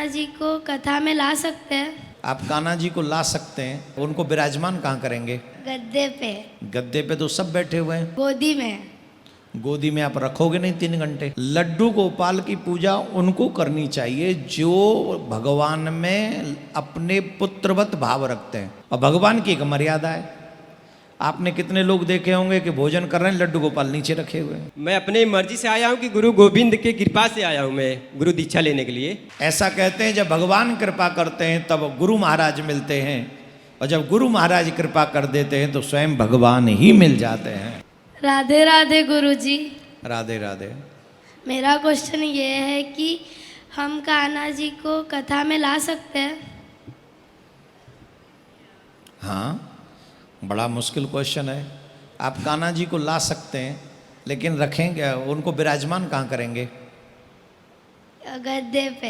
कान्हा जी को कथा में ला सकते हैं? आप कान्हा जी को ला सकते हैं। उनको विराजमान कहाँ करेंगे? गद्दे पे, गद्दे पे तो सब बैठे हुए हैं। गोदी में। गोदी में आप रखोगे नहीं 3 घंटे। लड्डू गोपाल की पूजा उनको करनी चाहिए जो भगवान में अपने पुत्रवत भाव रखते हैं। और भगवान की एक मर्यादा है। आपने कितने लोग देखे होंगे कि भोजन कर रहे हैं, लड्डू गोपाल नीचे रखे हुए हैं। मैं अपनी मर्जी से आया हूँ कि गुरु गोविंद की कृपा से आया हूँ, मैं गुरु दीक्षा लेने के लिए। ऐसा कहते हैं जब भगवान कृपा करते हैं तब गुरु महाराज मिलते हैं, और जब गुरु महाराज कृपा कर देते हैं तो स्वयं भगवान ही मिल जाते हैं। राधे राधे गुरु जी। राधे राधे। मेरा क्वेश्चन ये है कि हम कान्हा जी को कथा में ला सकते हैं? हाँ, बड़ा मुश्किल क्वेश्चन है। आप कान्हा जी को ला सकते हैं, लेकिन रखेंगे उनको विराजमान कहाँ करेंगे? गद्दे पे।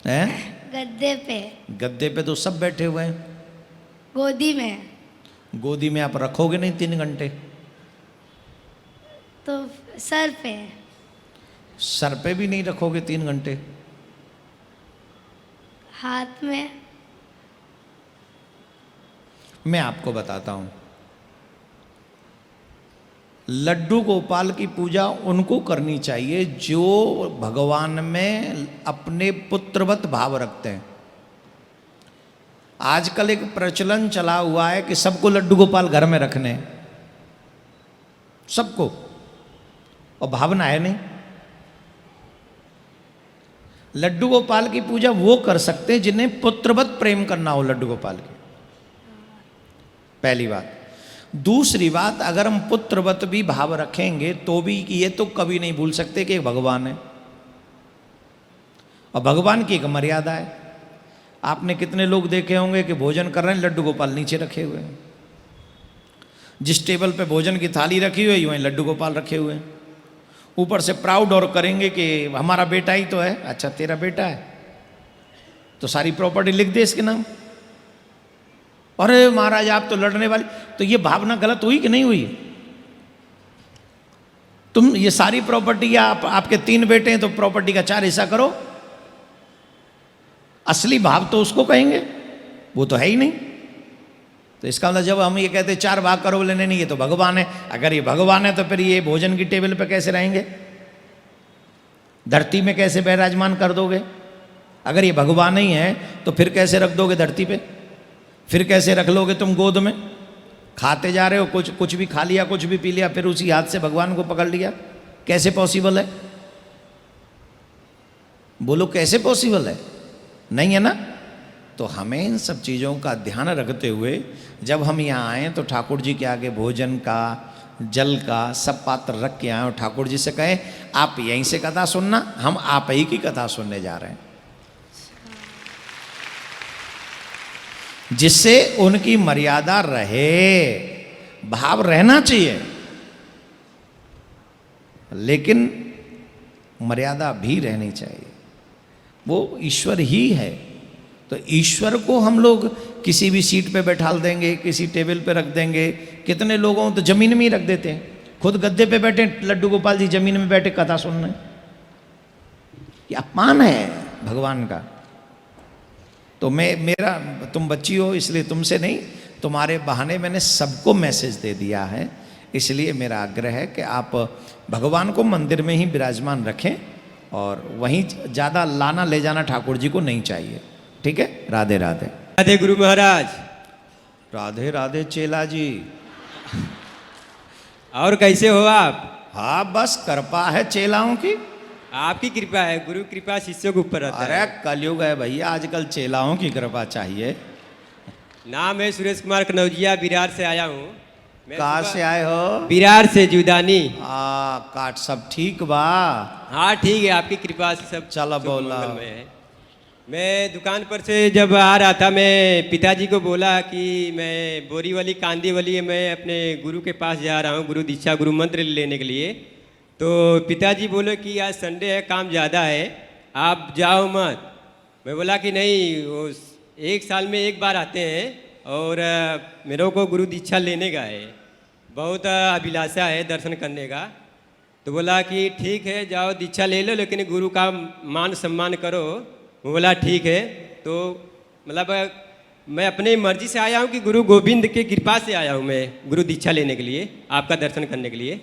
हैं? गद्दे पे, गद्दे पे तो सब बैठे हुए हैं। गोदी में। गोदी में आप रखोगे नहीं 3 घंटे। तो सर पे। सर पे भी नहीं रखोगे 3 घंटे। हाथ में। मैं आपको बताता हूं, लड्डू गोपाल की पूजा उनको करनी चाहिए जो भगवान में अपने पुत्रवत भाव रखते हैं। आजकल एक प्रचलन चला हुआ है कि सबको लड्डू गोपाल घर में रखने हैं, सबको, और भावना है नहीं। लड्डू गोपाल की पूजा वो कर सकते हैं जिन्हें पुत्रवत प्रेम करना हो लड्डू गोपाल की, पहली बात। दूसरी बात, अगर हम पुत्रवत भी भाव रखेंगे तो भी ये तो कभी नहीं भूल सकते कि एक भगवान है, और भगवान की एक मर्यादा है। आपने कितने लोग देखे होंगे कि भोजन कर रहे हैं, लड्डू गोपाल नीचे रखे हुए हैं। जिस टेबल पे भोजन की थाली रखी हुई है वहीं लड्डू गोपाल रखे हुए हैं। ऊपर से प्राउड और करेंगे कि हमारा बेटा ही तो है। अच्छा, तेरा बेटा है तो सारी प्रॉपर्टी लिख दे इसके नाम। अरे महाराज आप तो लड़ने वाली। तो ये भावना गलत हुई कि नहीं हुई? तुम ये सारी प्रॉपर्टी, आपके 3 बेटे हैं तो प्रॉपर्टी का 4 हिस्सा करो। असली भाव तो उसको कहेंगे, वो तो है ही नहीं। तो इसका मतलब जब हम ये कहते 4 भाग करो, बोले नहीं ये तो भगवान है। अगर ये भगवान है तो फिर ये भोजन की टेबल पे कैसे रहेंगे? धरती में कैसे विराजमान कर दोगे? अगर ये भगवान ही है तो फिर कैसे रख दोगे धरती पे? फिर कैसे रख लोगे तुम गोद में? खाते जा रहे हो, कुछ भी खा लिया, कुछ भी पी लिया, फिर उसी हाथ से भगवान को पकड़ लिया। कैसे पॉसिबल है? बोलो कैसे पॉसिबल है? नहीं है ना। तो हमें इन सब चीज़ों का ध्यान रखते हुए जब हम यहाँ आए तो ठाकुर जी के आगे भोजन का, जल का सब पात्र रख के आए और ठाकुर जी से कहें आप यहीं से कथा सुनना, हम आप ही की कथा सुनने जा रहे हैं, जिससे उनकी मर्यादा रहे। भाव रहना चाहिए लेकिन मर्यादा भी रहनी चाहिए। वो ईश्वर ही है, तो ईश्वर को हम लोग किसी भी सीट पे बैठा देंगे, किसी टेबल पे रख देंगे। कितने लोगों तो जमीन में ही रख देते हैं, खुद गद्दे पे बैठे, लड्डू गोपाल जी जमीन में बैठे कथा सुन रहे। ये अपमान है भगवान का। तो मेरा तुम बच्ची हो इसलिए तुमसे नहीं, तुम्हारे बहाने मैंने सबको मैसेज दे दिया है। इसलिए मेरा आग्रह है कि आप भगवान को मंदिर में ही विराजमान रखें और वहीं ज़्यादा लाना ले जाना ठाकुर जी को नहीं चाहिए। ठीक है? राधे राधे। राधे गुरु महाराज। राधे राधे चेला जी। और कैसे हो आप? हाँ, बस कृपा है चेलाओं की। आपकी कृपा है, गुरु कृपा शिष्यों के ऊपर रहता है। अरे कलयुग है भैया, आजकल चेलाओं की कृपा चाहिए। नाम है सुरेश कुमार कनौजिया, बिरार से आया हूँ। कहाँ से आए हो? बिरार से जुदानी। काट सब ठीक बा? हाँ ठीक है, आपकी कृपा से सब चलो बोला। मंगलमय है। मैं दुकान पर से जब आ रहा था, मैं पिताजी को बोला कि मैं बोरी वाली कांदी वाली है, मैं अपने गुरु के पास जा रहा हूँ गुरु दीक्षा गुरु मंत्र लेने के लिए। तो पिताजी बोले कि आज संडे है, काम ज़्यादा है, आप जाओ मत। मैं बोला कि नहीं, वो 1 साल में 1 बार आते हैं और मेरे को गुरु दीक्षा लेने का है, बहुत अभिलाषा है दर्शन करने का। तो बोला कि ठीक है जाओ दीक्षा ले लो, लेकिन गुरु का मान सम्मान करो वो बोला ठीक है। तो मतलब मैं अपनी मर्जी से आया हूँ कि गुरु गोविंद की कृपा से आया हूँ, मैं गुरु दीक्षा लेने के लिए, आपका दर्शन करने के लिए।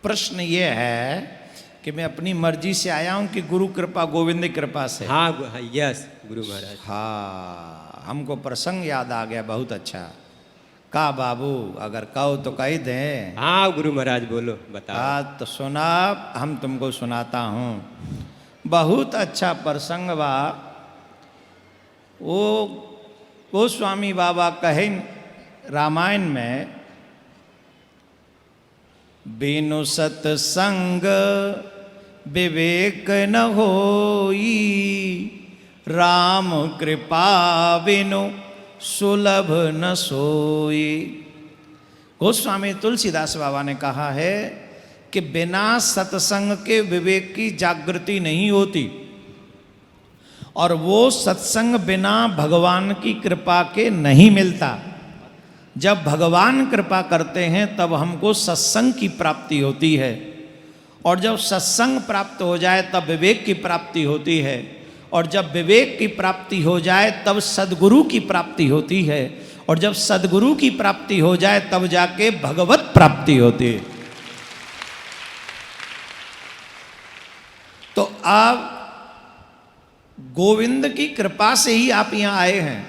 प्रश्न ये है कि मैं अपनी मर्जी से आया हूं कि गुरु कृपा गोविंद की कृपा से? हाँ यस गुरु महाराज। हाँ, हमको प्रसंग याद आ गया, बहुत अच्छा। का बाबू अगर कहो तो कह दें। हाँ गुरु महाराज बोलो, बताओ। हाँ तो सुना, हम तुमको सुनाता हूँ। बहुत अच्छा प्रसंग बा। वो गोस्वामी बाबा कहे रामायण में, बिनु सत्संग विवेक न होई, राम कृपा बिनु सुलभ न सोई। गोस्वामी तुलसीदास बाबा ने कहा है कि बिना सत्संग के विवेक की जागृति नहीं होती, और वो सत्संग बिना भगवान की कृपा के नहीं मिलता। जब भगवान कृपा करते हैं तब हमको सत्संग की प्राप्ति होती है, और जब सत्संग प्राप्त हो जाए तब विवेक की प्राप्ति होती है, और जब विवेक की प्राप्ति हो जाए तब सद्गुरु की प्राप्ति होती है, और जब सद्गुरु की प्राप्ति हो जाए तब जाके भगवत प्राप्ति होती है। तो आप गोविंद की कृपा से ही आप यहाँ आए हैं।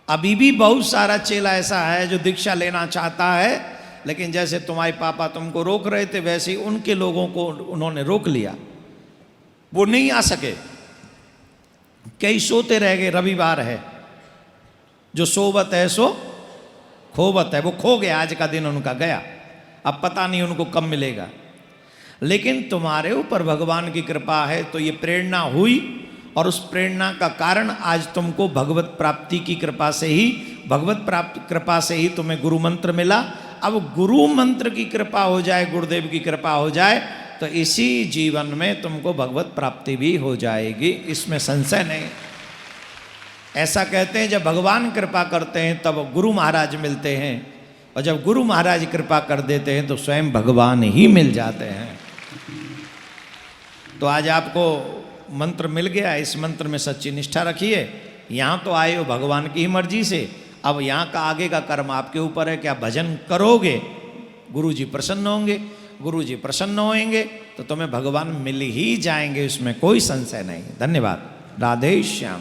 अभी भी बहुत सारा चेला ऐसा है जो दीक्षा लेना चाहता है, लेकिन जैसे तुम्हारे पापा तुमको रोक रहे थे वैसे ही उनके लोगों को उन्होंने रोक लिया, वो नहीं आ सके। कई सोते रह गए, रविवार है, जो सोवत है सो खोवत है, वो खो गया, आज का दिन उनका गया, अब पता नहीं उनको कब मिलेगा। लेकिन तुम्हारे ऊपर भगवान की कृपा है तो ये प्रेरणा हुई, और उस प्रेरणा का कारण आज तुमको भगवत प्राप्ति की कृपा से ही, भगवत प्राप्ति कृपा से ही तुम्हें गुरु मंत्र मिला। अब गुरु मंत्र की कृपा हो जाए, गुरुदेव की कृपा हो जाए, तो इसी जीवन में तुमको भगवत प्राप्ति भी हो जाएगी, इसमें संशय नहीं। ऐसा कहते हैं जब भगवान कृपा करते हैं तब गुरु महाराज मिलते हैं, और जब गुरु महाराज कृपा कर देते हैं तो स्वयं भगवान ही मिल जाते हैं। तो आज आपको मंत्र मिल गया, इस मंत्र में सच्ची निष्ठा रखिए। यहाँ तो आए हो भगवान की ही मर्जी से, अब यहाँ का आगे का कर्म आपके ऊपर है कि आप भजन करोगे, गुरु जी प्रसन्न होंगे, गुरु जी प्रसन्न होंगे तो तुम्हें भगवान मिल ही जाएंगे, इसमें कोई संशय नहीं। धन्यवाद। राधे श्याम।